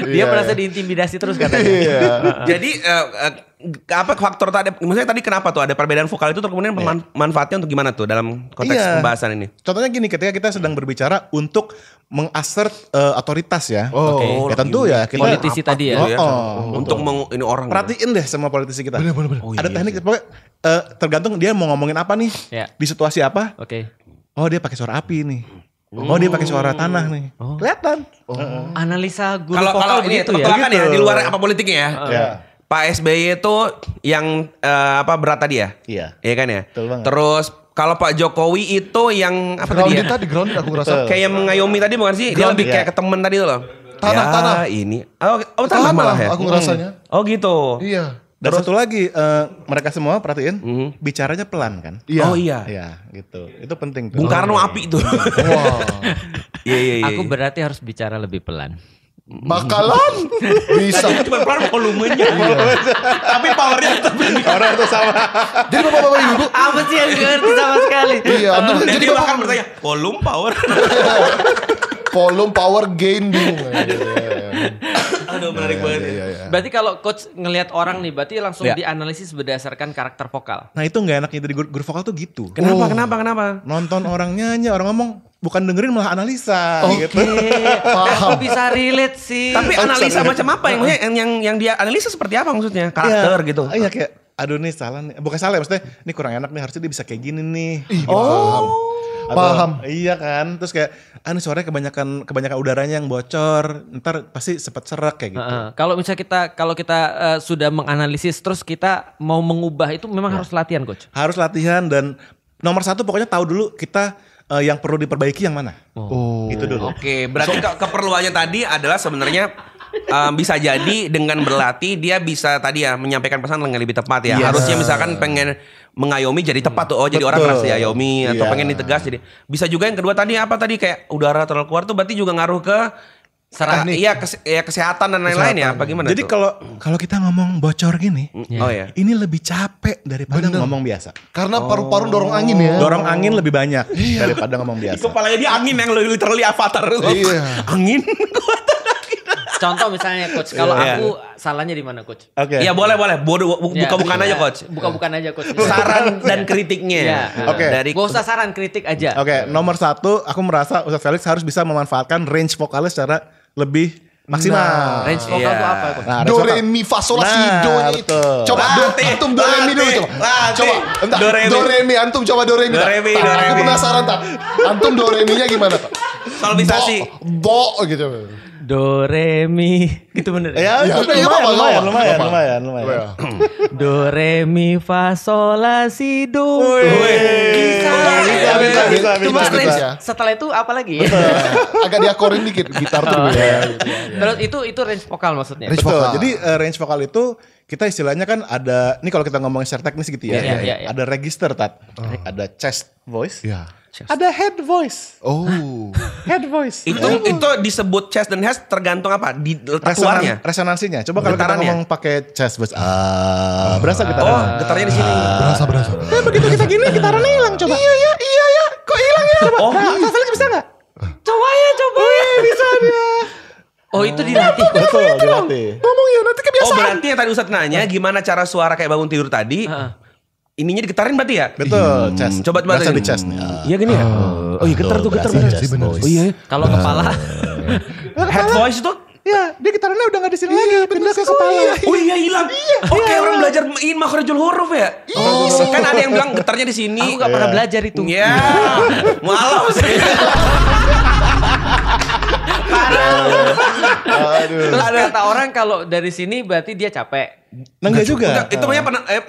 Dia Iya. merasa diintimidasi terus katanya. Iya. Jadi apa faktor tadi? Maksudnya tadi kenapa tuh ada perbedaan vokal itu terus kemudian manfaatnya untuk gimana tuh dalam konteks Iya. pembahasan ini? Contohnya gini, ketika kita sedang berbicara untuk mengassert otoritas ya. Oh, Ya tentu ya kita Politisi tadi ya. Gitu betul. Untuk ini orang. perhatiin deh sama politisi kita. Bener. Ada teknik pokoknya tergantung dia mau ngomongin apa nih. Ya. Di situasi apa? Oke. Oh dia pakai suara api nih. Oh dia pakai suara tanah nih. Kelihatan. Analisa guru Kalau vokal ini begitu ya. tebak-tebakan ya Begitu. di luar apa politiknya ya. Ya. Pak SBY itu yang berat tadi ya? Iya. Iya kan ya? Betul banget. Terus Kalau Pak Jokowi itu yang apa tadi ya? Tadi grounded aku ngerasa. Kayak yang mengayomi tadi bukan sih? Dia lebih kayak ke temen tadi tuh loh. Tanah. Ini. Tanah malah ya? Aku ngerasanya. Oh gitu. Iya. Dan satu lagi mereka semua perhatiin bicaranya pelan kan? Iya. Oh iya. Iya, gitu. Itu penting tuh. Bung Karno api itu. Wah. Iya. Aku berarti harus bicara lebih pelan. Bakalan bisa. Cuma pelan volumenya. Tapi powernya tetap Orang itu sama. Jadi bapak-bapak ibu. Apa sih yang ngerti sama sekali? Iya. Dan Jadi dia bapak bahkan bertanya, volume power. volume power gain bingung. Aduh menarik banget. Iya. Berarti kalau coach ngelihat orang nih, berarti langsung Ya. dianalisis berdasarkan karakter vokal. Nah itu nggak enaknya dari guru vokal tuh gitu. Kenapa? Nonton orang nyanyi, orang ngomong, bukan dengerin malah analisa gitu. Aku bisa relate sih. Tapi analisa macam apa yang dia analisa seperti apa maksudnya? Karakter Iya, gitu. Iya kayak aduh nih salah nih. Bukan salah ya, maksudnya ini kurang enak nih, harusnya dia bisa kayak gini nih. Paham. Iya kan. Terus kayak ini suaranya kebanyakan udaranya yang bocor. Ntar pasti sepet serak kayak gitu. Kalau misalnya kalau kita sudah menganalisis terus kita mau mengubah itu memang harus latihan coach. Harus latihan dan nomor satu pokoknya tahu dulu kita yang perlu diperbaiki yang mana. Itu dulu. Oke, berarti keperluannya tadi adalah sebenarnya bisa jadi dengan berlatih dia bisa tadi ya menyampaikan pesan dengan lebih tepat ya. Yes. Harusnya misalkan pengen mengayomi jadi tepat tuh. Oh jadi orang Betul. merasa diayomi atau Iya. pengen ditegas jadi. Bisa juga yang kedua tadi apa tadi kayak udara terlalu keluar tuh berarti juga ngaruh ke kesehatan dan lain-lain ya. Apa gimana Jadi tuh? kalau kita ngomong bocor gini, Oh ya. ini lebih capek daripada ngomong biasa. Karena paru-paru dorong angin ya. Dorong angin lebih banyak daripada ngomong biasa. Kepalanya dia angin yang literally avatar. Iya. Angin. Contoh misalnya coach, kalau Iya. aku salahnya di mana coach? Oke. Iya boleh. Buka-bukaan aja coach. Buka-bukan aja coach. Saran dan kritiknya. Iya. Oke. Dari Gak usah saran, kritik aja. Oke, nomor satu, aku merasa Ustadz Felix harus bisa memanfaatkan range vokalnya secara lebih maksimal. Range vokal Iya. itu apa coach? Nah, Do range re vokal. mi fa sol la si Nah, do nya itu. betul. Coba Latih, antum do re mi dulu latih, coba. latih. Coba entar Do re mi. do re mi antum coba do re mi. Do tak. re mi, Tak, do re Aku mi. penasaran tak. Antum do re mi nya gimana tak? Kalau bisa sih. Bo gitu. Do re mi gitu bener. Ya, Ya, lumayan, iya, apa-apa. lumayan. Do re mi fa sol la si do. Bisa. Cuma range bisa. setelah itu apa lagi? Agak diakorin dikit gitar tuh. Terus itu range vokal maksudnya. Range Betul. vokal. Jadi range vokal itu kita istilahnya kan ada, ini kalau kita ngomongin secara teknis gitu ya, Iya. ada register tat, ada chest voice, Iya. ada head voice, Oh. head voice. Itu disebut chest dan head tergantung apa? Di letak keluarnya. Resonansinya. Coba kalau kita Getarannya. ngomong pakai chest voice, berasa kita. Oh, getarnya di sini. Berasa. Begitu kita gini, gitarannya hilang. Coba. Iya. Kok hilang ya? Oh, Ustaz Felix bisa nggak? Coba ya. Bisa dia. Oh itu dilatih coach. Betul, dilatih. Ngomong ya nanti kebiasaan. Oh, berarti yang tadi Ustadz nanya gimana cara suara kayak bangun tidur tadi? Ininya digetarin berarti ya? Betul, chest. Coba Berasa tadi. di chest nih. Iya gini ya? Oh iya getar tuh getar bener. Oh iya. Kalau kepala Head voice itu? Ya, dia gitarannya udah nggak di sini lagi, pindah ke kepala. Oh iya hilang. Oke, orang belajar makhrajul huruf ya. Oh, kan ada yang bilang getarnya di sini. aku gak pernah belajar itu. Ya, malam sih. Terus kata orang kalau dari sini berarti dia capek. Enggak juga. Itu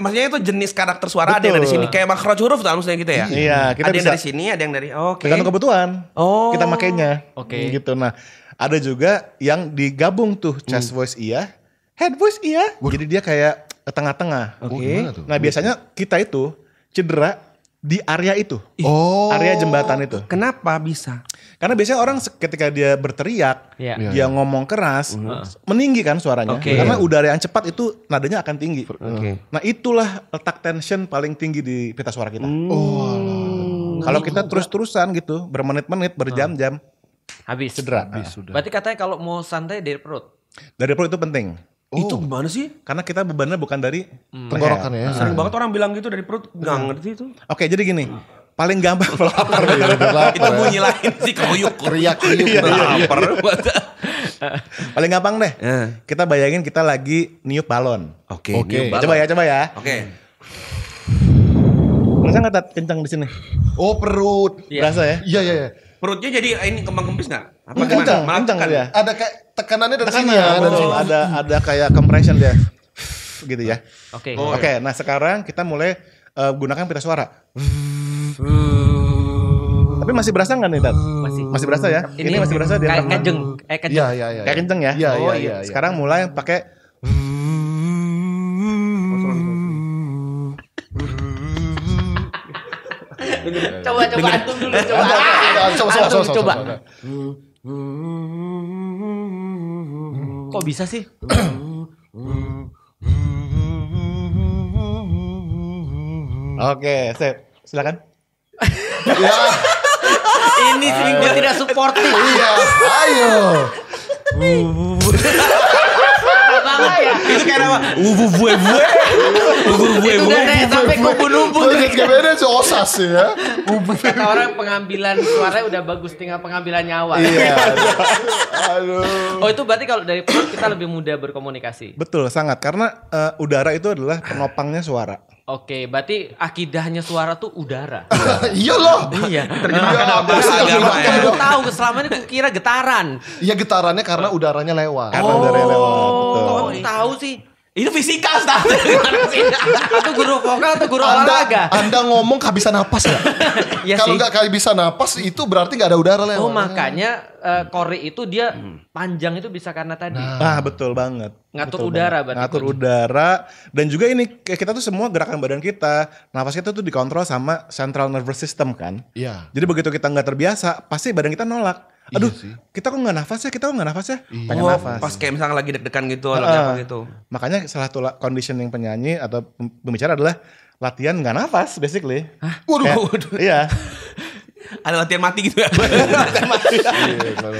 maksudnya itu jenis karakter suara ada yang dari sini kayak makhraj huruf tuh maksudnya gitu ya. Iya, kita ada yang bisa dari sini, ada yang dari oke. tergantung kebutuhan. Oh. Kita makainya. Oke. Gitu. Nah, ada juga yang digabung tuh chest voice iya, head voice iya. Jadi dia kayak tengah-tengah. Oke. Nah, biasanya kita itu cedera di area itu. Oh. Area jembatan itu. Kenapa bisa? Karena biasanya orang ketika dia berteriak, Iya. dia ngomong keras, meninggi kan suaranya. Oke. Karena udara yang cepat itu nadanya akan tinggi. Oke. Nah, itulah letak tension paling tinggi di pita suara kita. Kalau kita terus-terusan gitu, bermenit-menit, berjam-jam, Habis. cedera. Berarti katanya kalau mau santai dari perut. Dari perut itu penting. Itu gimana sih? Karena kita bebannya bukan dari Tenggorokan leher. ya. Sering banget orang bilang gitu dari perut. Nggak ngerti itu. Oke, jadi gini. Paling gampang lapar. Itu bunyi lain sih kuyuk. Riak-riak. Lapar. Paling gampang deh. Eh. Kita bayangin kita lagi niup balon. Oke. Oke. Coba ya. Oke. Berasa nggak Tat, kencang di sini? Oh perut. Iya. Berasa ya? Iya. Perutnya jadi ini kembang kempis nggak? Apa Kencang, Malah kencang tekan. dia. Ada kayak tekanannya dari sini Tekanan, ya. Dari betul. sini. Ada kayak compression dia. Gitu ya. Oke. Oke, nah sekarang kita mulai gunakan pita suara. Tapi masih berasa nggak nih, Tat? Masih berasa ya? Ini masih berasa di kayak kejeng. Iya, iya, iya. Kayak kenceng ya? Iya, Oh, iya, iya. Sekarang mulai pakai Coba antum dulu coba. Coba. Kok bisa sih? Oke, sip. Silakan. Ya, Ini selingkuh tidak suportif. iya. Ayo. Banget ya. Itu kayak apa? Bue. Itu udah kayak sampai kubu-kubu. Kayak beda osas ya. Kata orang pengambilan suaranya udah bagus, tinggal pengambilan nyawa. Iya. Aduh. Oh itu berarti kalau dari perut kita lebih mudah berkomunikasi. Betul, sangat. Karena udara itu adalah penopangnya suara. Oke, berarti akidahnya suara tuh udara. Iya loh. Iya. Terjemahkan dalam Iya, bahasa iya, agama iya. ya. Aku tahu selama ini kukira getaran. Iya getarannya karena udaranya lewat. Karena udaranya lewat. Betul. Kok kamu tahu sih? Itu fisika, Ustaz. Gimana sih? Atau guru vokal atau guru olahraga? Anda ngomong kehabisan napas ya? Iya Kalau sih. nggak kehabisan napas itu berarti nggak ada udara lewat. Oh makanya kori itu dia panjang itu bisa karena tadi. Betul banget. Ngatur Betul udara banget. berarti. Ngatur udara. Dan juga ini kayak kita tuh semua gerakan badan kita, nafas kita tuh dikontrol sama central nervous system kan. Iya. Jadi begitu kita nggak terbiasa, pasti badan kita nolak. Aduh, Iya sih. kita kok nggak nafas ya? Kita kok nggak nafas ya? Pengen Oh, nafas. pas kayak misalnya lagi deg-degan gitu, lagi apa gitu. Makanya salah satu conditioning penyanyi atau pembicara adalah latihan nggak nafas, basically. Waduh. Iya. Ada latihan mati gitu ya.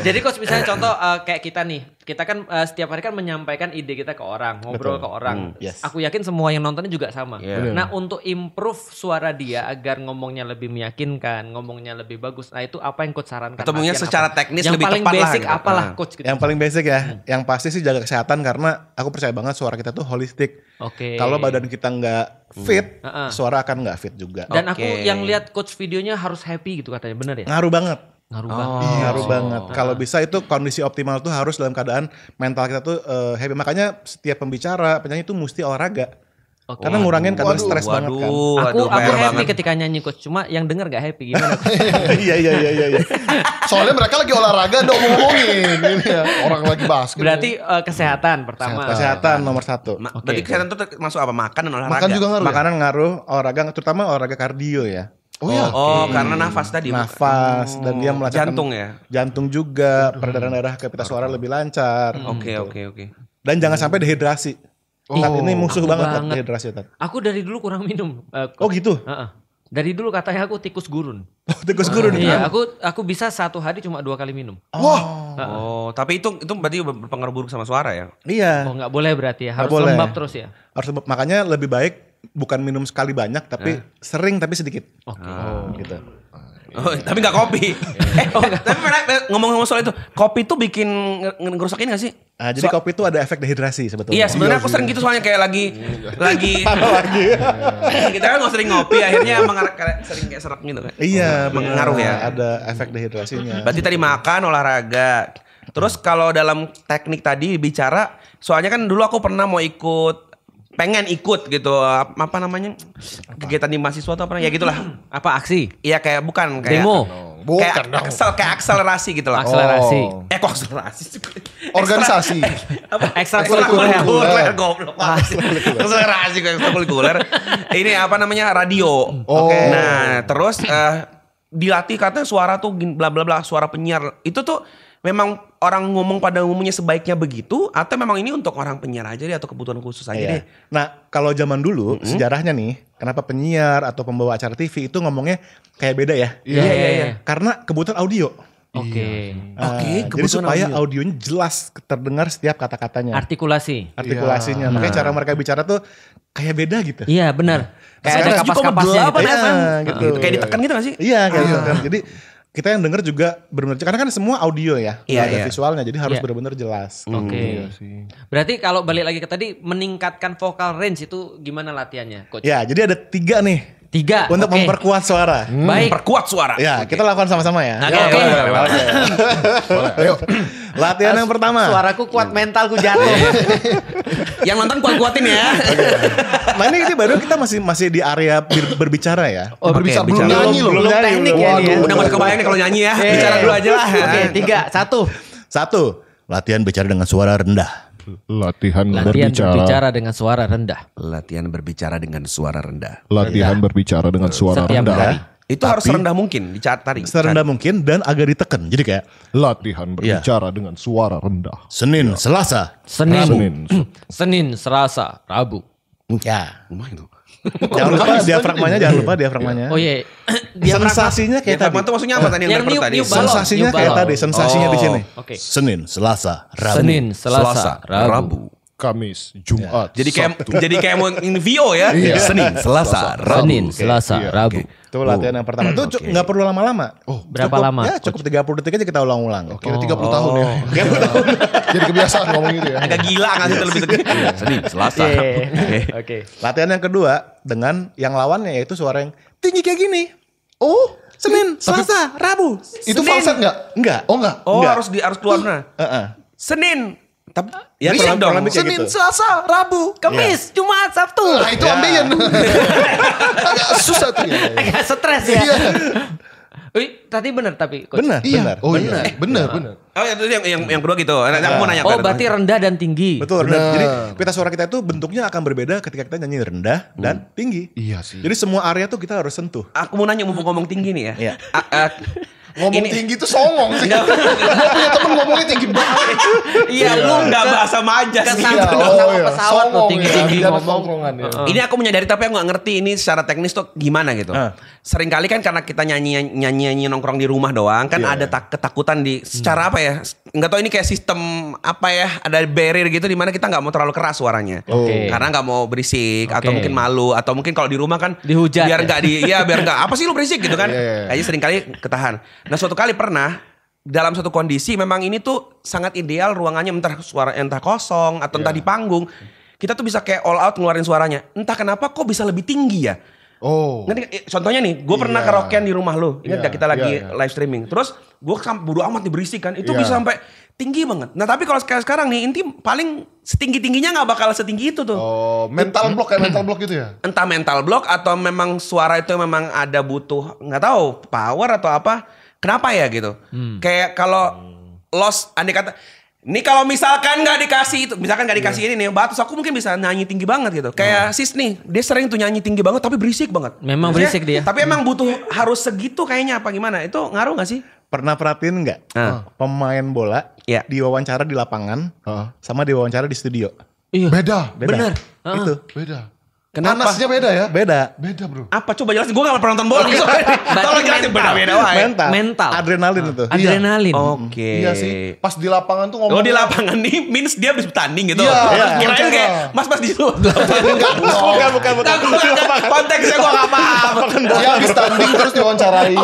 Jadi kalau misalnya contoh kayak kita nih, kita kan setiap hari kan menyampaikan ide kita ke orang, ngobrol Betul. ke orang. Yes. Aku yakin semua yang nontonnya juga sama. Iya. Nah untuk improve suara dia agar ngomongnya lebih meyakinkan, ngomongnya lebih bagus. Nah itu apa yang coach sarankan? Atau mungkin Latihan secara apa? teknis yang lebih paling tepat lah basic gitu. apalah Ah. coach gitu. Yang paling basic ya, yang pasti sih jaga kesehatan karena aku percaya banget suara kita tuh holistik. Oke. Kalau badan kita nggak fit, Heeh. suara akan nggak fit juga. Dan aku Oke. yang lihat coach videonya harus happy gitu katanya, bener ya? Ngaruh banget. Ngaruh Oh. banget. Ngaruh banget. Kalau bisa itu kondisi optimal tuh harus dalam keadaan mental kita tuh happy. Makanya setiap pembicara, penyanyi tuh mesti olahraga. Oke. Karena ngurangin kadar stres banget kan. Aku PR happy banget. ketika nyanyi coach, cuma yang denger gak happy gimana? Iya. Soalnya mereka lagi olahraga udah ngomongin ini ya. Orang lagi basket. Berarti kesehatan pertama. Kesehatan nomor satu. Berarti kesehatan tuh masuk apa? Makan dan olahraga. Makan juga ngaruh. Makanan ngaruh, olahraga, terutama olahraga kardio ya. Oh ya. Oh, karena nafas tadi. Nafas dan dia melancarkan Jantung ya. Jantung juga, peredaran darah ke pita suara lebih lancar. Oke. Dan jangan sampai dehidrasi. Tat, ini musuh Aku banget Tat, banget. dehidrasi Tat. Aku dari dulu kurang minum. Oh gitu. Heeh. Dari dulu katanya aku tikus gurun. Tikus gurun. Iya, aku bisa satu hari cuma 2 kali minum. Wah. Oh, tapi itu berarti berpengaruh buruk sama suara ya? Iya. Oh nggak boleh berarti ya, harus boleh. lembab terus ya. Makanya lebih baik bukan minum sekali banyak tapi sering tapi sedikit. Oke. Gitu. Oh, tapi nggak kopi. Tapi ngomong-ngomong soal itu, kopi tuh bikin ngerusakin nggak sih? Nah, jadi kopi itu ada efek dehidrasi sebetulnya. Iya, sebenarnya aku sering gitu soalnya kayak lagi kita kan nggak sering ngopi, akhirnya emang sering kayak serak gitu kan. Iya, Mengaruh ya. Ada efek dehidrasinya. Berarti tadi makan, olahraga. Terus kalau dalam teknik tadi bicara, soalnya kan dulu aku pernah mau pengen ikut gitu, apa namanya, kegiatan di mahasiswa atau apa ya gitulah. Apa aksi? Iya kayak bukan kayak Demo. Bukan dong. kayak akselerasi gitu lah. Akselerasi. Kok akselerasi sih? Organisasi. Ekstrakurikuler. Goblok. Akselerasi kayak ekstrakurikuler. Ini apa namanya, radio. Oh. Nah, terus dilatih katanya suara tuh bla bla bla, suara penyiar. Itu tuh memang orang ngomong pada umumnya sebaiknya begitu atau memang ini untuk orang penyiar aja deh atau kebutuhan khusus aja deh? Iya. Nah, kalau zaman dulu sejarahnya nih, kenapa penyiar atau pembawa acara TV itu ngomongnya kayak beda ya? Iya. Karena kebutuhan audio. Oke. Jadi supaya audionya jelas terdengar setiap kata-katanya. Artikulasi. Artikulasinya. Makanya cara mereka bicara tuh kayak beda gitu. Iya benar. Kayak ada Sekarang kapas-kapasnya gitu. Gitu. Kayak ditekan gitu gak sih? Iya kayak gitu kan. Jadi kita yang denger juga benar-benar, karena kan semua audio ya, Iya, nggak ada iya. visualnya, jadi harus Iya. benar-benar jelas. Oke. Berarti kalau balik lagi ke tadi, meningkatkan vocal range itu gimana latihannya, coach? Ya, jadi ada 3 nih 3. Untuk Oke. memperkuat suara. Baik. Perkuat suara. Ya, kita lakukan sama-sama ya. Oke, oke. Ayo. Latihan yang pertama. Suaraku kuat, mentalku jatuh. Yang nonton kuat-kuatin ya. Nah ini baru kita masih di area berbicara ya. Oh, Berbicara oke, belum nyanyi loh. belum nyanyi, teknik belum. ya ini ya. Udah gak usah kebayang nih kalau nyanyi ya. Bicara dulu aja lah. Oke, 3, 1. 1. Latihan bicara dengan suara rendah. Latihan Berbicara dengan suara rendah. Latihan berbicara dengan suara rendah. Latihan berbicara dengan suara Setiap rendah. hari. Itu harus rendah mungkin dicari. Serendah mungkin dan agak ditekan. Jadi kayak Latihan berbicara dengan suara rendah. Senin, Selasa. Senin, Selasa, Rabu. Ya. Lumayan tuh. Jangan lupa diafragmanya. Oh iya. Sensasinya kayak tadi. Diafragma tuh maksudnya apa tadi yang Yang berper tadi? new balon. Sensasinya kayak balon. tadi, sensasinya di sini. Oke. Senin, Selasa, Rabu. Senin, Selasa, Rabu. Kamis, Jumat, Jadi Sabtu. kayak mau in VO ya. Iya. Senin, Selasa, Rabu. Senin, Selasa, Iya. Rabu. Itu latihan yang pertama. Itu nggak perlu lama-lama. Berapa lama? Ya cukup 30 detik aja kita ulang-ulang. Kira 30 tahun ya. Jadi kebiasaan ngomong gitu ya. Agak gila nggak sih itu lebih tegas. Senin, Selasa. Oke. Latihan yang kedua dengan yang lawannya yaitu suara yang tinggi kayak gini. Oh, Senin, Selasa, Rabu. Itu Senin. falset nggak? Enggak. Oh enggak. Oh, Enggak. harus keluar nah. Senin. Tapi Ya, berisik dong. kurang lebih kayak Senin, gitu. Selasa, Rabu. Kamis, Jumat, Sabtu. Nah itu ambien. Agak susah tuh ya. Agak stres ya. Iya. Wih, tadi benar tapi coach. Benar, benar. Oh iya. Benar. Oh itu yang kedua gitu. Nanti aku mau nanya. Oh, berarti rendah dan tinggi. Betul, rendah. Jadi pita suara kita itu bentuknya akan berbeda ketika kita nyanyi rendah dan tinggi. Iya sih. Jadi semua area tuh kita harus sentuh. Aku mau nanya mumpung ngomong tinggi nih ya. Iya. Ngomong Ini- tinggi tuh songong sih. Gue punya temen ngomongnya tinggi banget. Iya, lu nggak bahasa majas nih. Kesambung Iya, sama iya. pesawat loh, Songong tinggi-tinggi ya, di ngomong. tongkrongan ya. Ini aku menyadari tapi aku nggak ngerti ini secara teknis tuh gimana gitu. Sering kali kan karena kita nyanyi nongkrong di rumah doang kan ada ketakutan di secara apa ya? Nggak tahu ini kayak sistem apa ya? Ada barrier gitu di mana kita nggak mau terlalu keras suaranya. Oke. Karena nggak mau berisik atau Oke. mungkin malu atau mungkin kalau di rumah kan Dihujat biar ya? nggak biar nggak apa sih lu berisik gitu kan? Iya. Kayaknya sering kali ketahan. Nah suatu kali pernah dalam suatu kondisi memang ini tuh sangat ideal ruangannya entah kosong atau entah di panggung. Kita tuh bisa kayak all out ngeluarin suaranya. Entah kenapa kok bisa lebih tinggi ya. Oh. Ngerti nggak? Contohnya nih, gue pernah Iya. karaokean di rumah lo. Ingat Iya, gak kita lagi iya. live streaming. Terus gue bodo amat diberisik kan. Itu Iya. bisa sampai tinggi banget. Nah tapi kalau sekarang nih, inti paling setinggi-tingginya gak bakal setinggi itu tuh. Oh, mental block kayak mental block gitu ya? Entah mental block atau memang suara itu memang ada butuh, nggak tahu, power atau apa. Kenapa ya gitu. Kayak kalau lost, andai kata, nih kalau misalkan nggak dikasih itu, misalkan nggak dikasih ini nih batus, aku mungkin bisa nyanyi tinggi banget gitu. Kayak sis nih, dia sering tuh nyanyi tinggi banget tapi berisik banget. Memang Maksudnya, berisik dia. Tapi emang butuh harus segitu kayaknya apa gimana? Itu ngaruh nggak sih? Pernah perhatiin nggak pemain bola Iya. diwawancara di lapangan Heeh. sama diwawancara di studio? Iya. Beda. Bener. Itu Beda. Kenapa? Panasnya beda ya? beda. Beda bro. Apa coba jelasin? Gue gak pernah nonton bola. Tolong jelasin mental. beda-beda wae. Mental. Adrenalin itu. Adrenalin. Oke. Iya sih. Pas di lapangan tuh ngomong. Oh di lapangan nih means dia habis bertanding gitu. Iya, Kirain wawancara. kayak mas di situ. Bukan. Konteksnya gue gak paham. Dia habis tanding terus diwawancarain.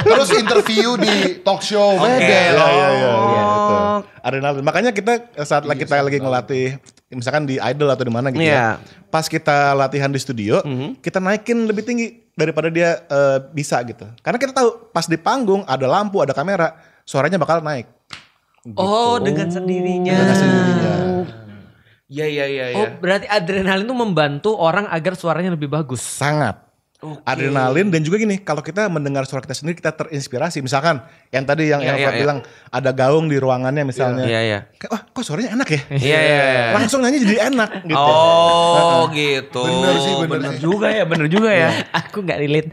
Terus interview di talk show. Beda. Iya, itu. Adrenalin. Makanya kita saat kita lagi ngelatih, misalkan di Idol atau di mana gitu Iya. ya. Pas kita latihan di studio, kita naikin lebih tinggi daripada dia bisa gitu. Karena kita tahu pas di panggung ada lampu, ada kamera, suaranya bakal naik. Oh, dengan sendirinya. Iya. Oh, berarti adrenalin itu membantu orang agar suaranya lebih bagus. Sangat. Adrenalin dan juga gini, kalau kita mendengar suara kita sendiri kita terinspirasi. Misalkan yang tadi yang Iya, Elva bilang ada gaung di ruangannya misalnya. Iya. Kayak, wah kok suaranya enak ya? Iya. Langsung nyanyi jadi enak gitu. Oh gitu. Bener sih, bener sih. Bener juga ya. Aku nggak relate.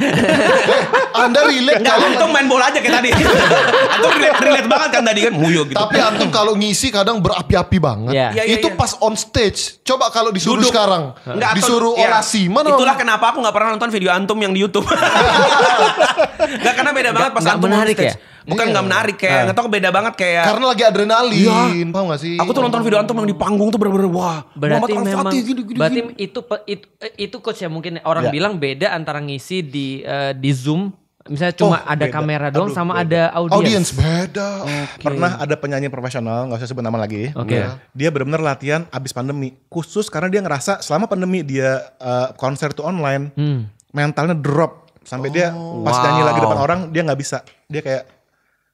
Anda relate Enggak, kalau antum main bola aja kayak tadi. Antum relate banget kan tadi kan muyo gitu. tapi antum kalau ngisi kadang berapi-api banget. Iya. Iya, Itu iya. pas on stage. Coba kalau disuruh Duduk. sekarang. Enggak, atau- Disuruh iya. orasi. Mana? Itulah kenapa aku gak pernah nonton video antum yang di YouTube. Enggak, karena beda banget pas nggak antum menarik on stage. ya? Bukan Iya. nggak menarik kayak nggak tahu beda banget kayak. Karena lagi adrenalin. Paham gak sih? Aku tuh nonton video antum yang di panggung tuh bener-bener wah. Berarti Muhammad memang Al-Fatih gini. berarti itu coach ya mungkin orang Ya. bilang beda antara ngisi di Zoom misalnya cuma ada beda. kamera doang Aduh, sama beda. ada audiens. Audience beda. Pernah ada penyanyi profesional, nggak usah sebut nama lagi. Oke. Dia benar-benar latihan abis pandemi, khusus karena dia ngerasa selama pandemi dia konser tuh online, mentalnya drop sampai dia pas nyanyi lagi depan orang dia nggak bisa, dia kayak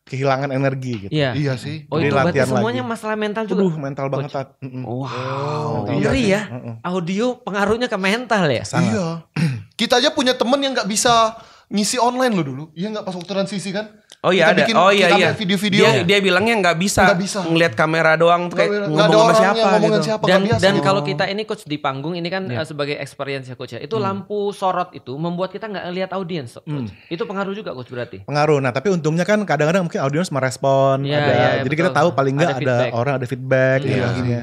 kehilangan energi gitu. Iya. Iya sih. Oh Jadi itu berarti latihan semuanya lagi. masalah mental juga. Mental banget Tat. Wow. Mental Ngeri banget. ya. Audio pengaruhnya ke mental ya. Sangat. Iya. Kita aja punya temen yang nggak bisa ngisi online loh dulu. Iya nggak pas waktu transisi kan? Oh iya Kita ada. bikin- Oh iya kita iya. ambil video-video. Dia bilangnya nggak bisa ngelihat kamera doang tuh kayak Nggak ada ngomong sama orangnya, siapa ngomongin gitu. siapa. Dan nggak biasa. dan kalau kita ini coach di panggung ini kan sebagai experience ya coach ya. Itu lampu sorot itu membuat kita nggak lihat audiens coach. Itu pengaruh juga coach berarti. Pengaruh. Nah tapi untungnya kan kadang-kadang mungkin audiens merespon. Iya, ada. iya, Jadi betul. kita tahu paling nggak Ada ada feedback. orang ada feedback. Iya. Iya.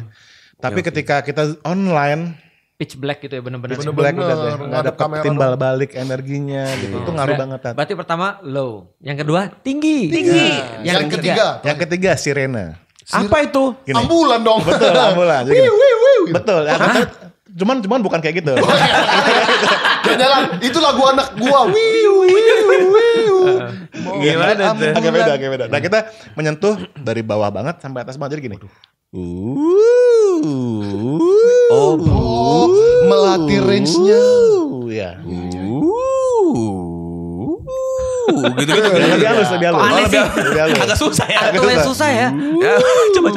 Tapi ketika kita online, Pitch black gitu ya bener-bener. pitch black udah deh. Bener, Nggak ada ngadep kamera timbal balik energinya gitu. Itu ngaruh banget Tat. Berarti pertama low, yang kedua tinggi. Yang ketiga. Yang ketiga sirena. Apa itu? Gini. Ambulan dong. Betul, ambulan. Jadi gini. Betul. Ya, cuman bukan kayak gitu. Gak jalan. Itu lagu anak gua. Gimana tuh? Agak beda. Nah kita menyentuh dari bawah banget sampai atas banget. Jadi gini. Oh, melatih range-nya. Ya. Gitu-gitu. Lebih halus, lebih halus. Kok aneh sih? Lebih halus. Agak susah ya. Itu yang susah ya. Ya, coba.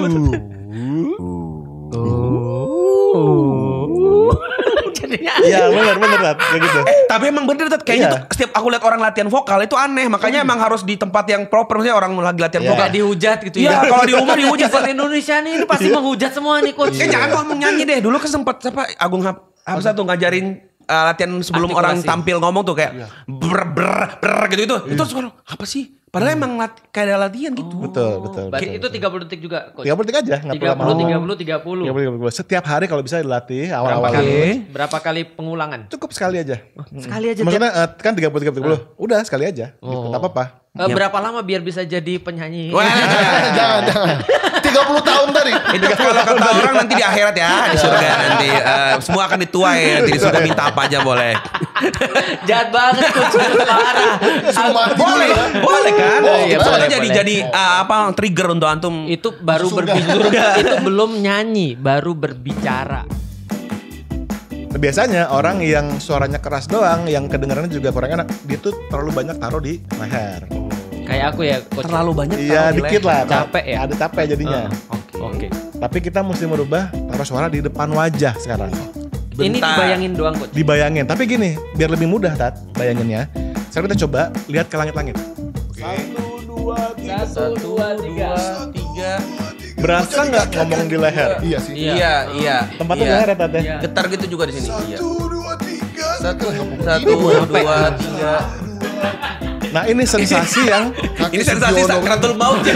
Jadinya Iya benar Tat. Kayak gitu. Tapi emang bener Tat, kayaknya Iya. tuh setiap aku lihat orang latihan vokal itu aneh. Makanya emang harus di tempat yang proper. Maksudnya orang lagi latihan Iya. vokal. nggak dihujat gitu Iya, ya. kalau di rumah dihujat. Di Indonesia nih ini pasti menghujat semua nih coach. Jangan ngomong nyanyi deh. Dulu kan sempat Agung Hamzah tuh ngajarin latihan sebelum orang Artikulasi. tampil ngomong tuh kayak ber gitu-gitu. Itu suara apa sih? Padahal emang kayak ada latihan gitu. Betul. Berarti itu 30 detik juga coach. 30 detik aja. Nggak perlu 30 lama. 30. 30. Setiap hari kalau bisa dilatih awal-awal. Berapa kali pengulangan? Cukup sekali aja. Sekali aja. Maksudnya kan 30. Udah sekali aja. Gitu. Nggak apa-apa. Berapa lama biar bisa jadi penyanyi? Wah, Jangan. 30 tahun tadi. itu kalau kata orang nanti di akhirat ya, di surga nanti semua akan dituai nanti di surga minta apa aja boleh. Jahat banget coach. Parah. Suruh mati Boleh, dulu. boleh kan? Iya, Itu boleh, aja jadi apa trigger untuk antum. Itu baru berbicara. Itu belum nyanyi, baru berbicara. Biasanya orang yang suaranya keras doang, yang kedengarannya juga kurang enak, dia tuh terlalu banyak taruh di leher. Kayak aku ya coach. Terlalu banyak. Iya taruh di dikit leher. lah. Capek ya? Ada capek jadinya. Oke. Tapi kita mesti merubah taruh suara di depan wajah sekarang. Ini Bentar. dibayangin doang coach. Dibayangin. Tapi gini, biar lebih mudah Tat bayanginnya. Sekarang kita coba lihat ke langit-langit. 1, 2, 3. Berasa nggak ngomong di leher? Iya sih. Iya. Tempatnya iya. leher ya Tat ya? Iya. Getar gitu juga di sini. Iya. 1, 1, 2, 3. Nah ini sensasi yang Ini sensasi sakratul maut ya.